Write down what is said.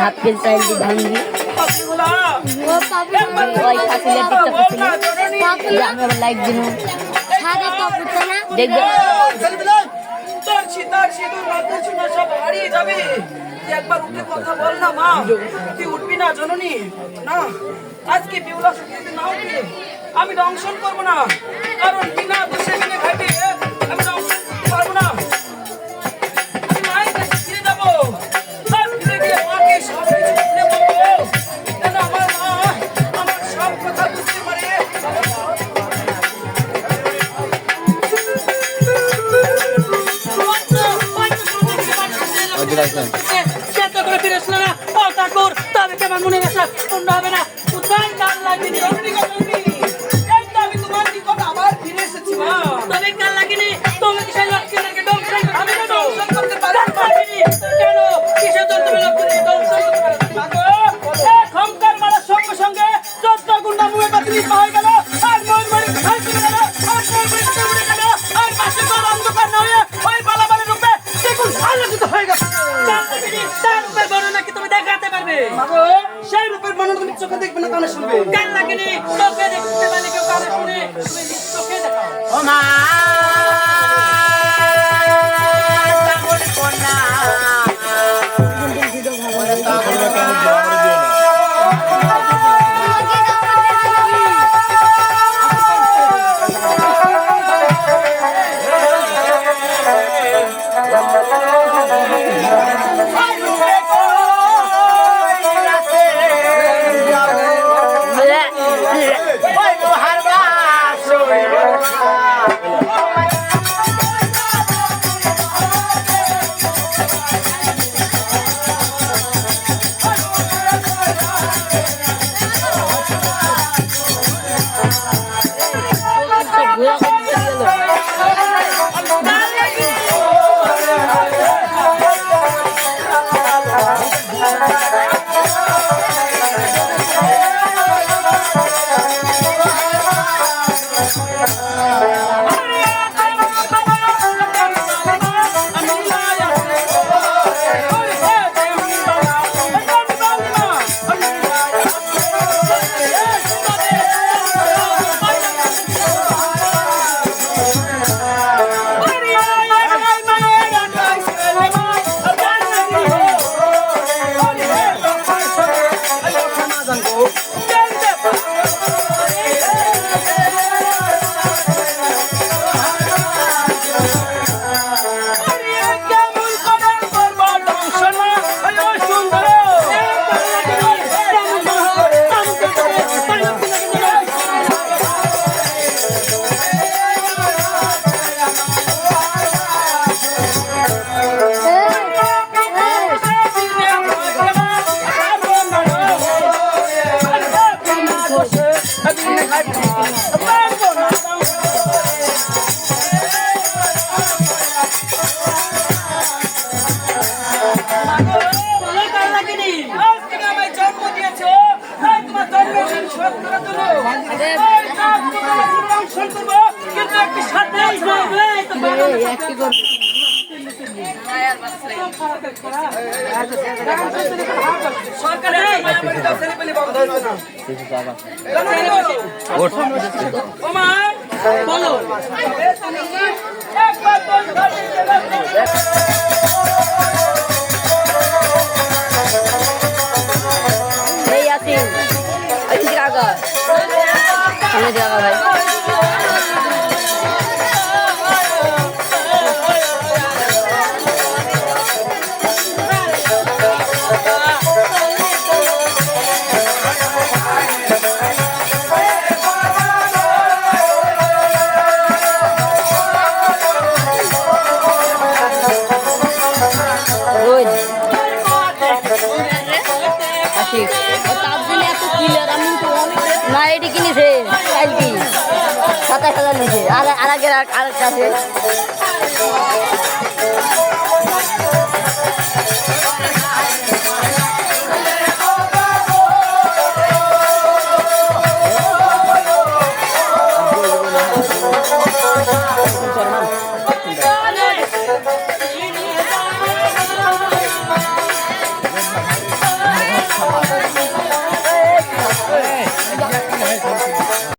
হাত ফেল চাইল দি ভাঙি লাইক দিন দেখবে একবার উঠে কথা বল না মা, তুই উঠবি না জননী না, আজকে বিউলা শুনতে না উঠলে আমি দংশন করবো না, কারণ বিনা দোষে বিনে ঘাটে আমি দংশন করতে পারবো না। আমি মায়ের কাছে ফিরে যাবো, আর ফিরে গিয়ে মাকে সব কিছু খুলে বলবো, যেন আমার মা আমার সব কথা বুঝতে পারে। মনে রাখা পূর্ণ হবে না, কোথায় কাল লাগেনি আমি তোমার নিকট আবার ফিরে এসেছি মা। তবে কাল লাগেনি, তুমি কি সেই লক্ষ্মীদেরকে দংশন আমি তো দংশন করতে পারিনি কেন? কিসের জন্য তুমি লক্ষ্মীদেরকে দংশন করতে পারো? ক্ষমতার মারার সঙ্গে সঙ্গে 14 গুন্ডা মুখে বাতিল হয়ে গেল, আর ময়ূরবাড়ি খাই চলে গেল, আর ময়ূরবাড়ি উড়ে গেল, আর পাশে তো অন্ধকার না হয়ে ওই বালাবাড়ির রূপে দেখুন আলোকিত হয়ে গেল। তার রূপের বর্ণনা কি তুমি দেখাতে পারবে? সেই রূপের বর্ণনা তুমি চোখে দেখবে না কানে শুনবে? কান লাগেনি, চোখে দেখতে পারলে কেউ কানে শুনে, তুমি চোখে দেখাও। ও মা না এটি কিনেছে কালকে 27,000 নিচে আর আগে আর কাছে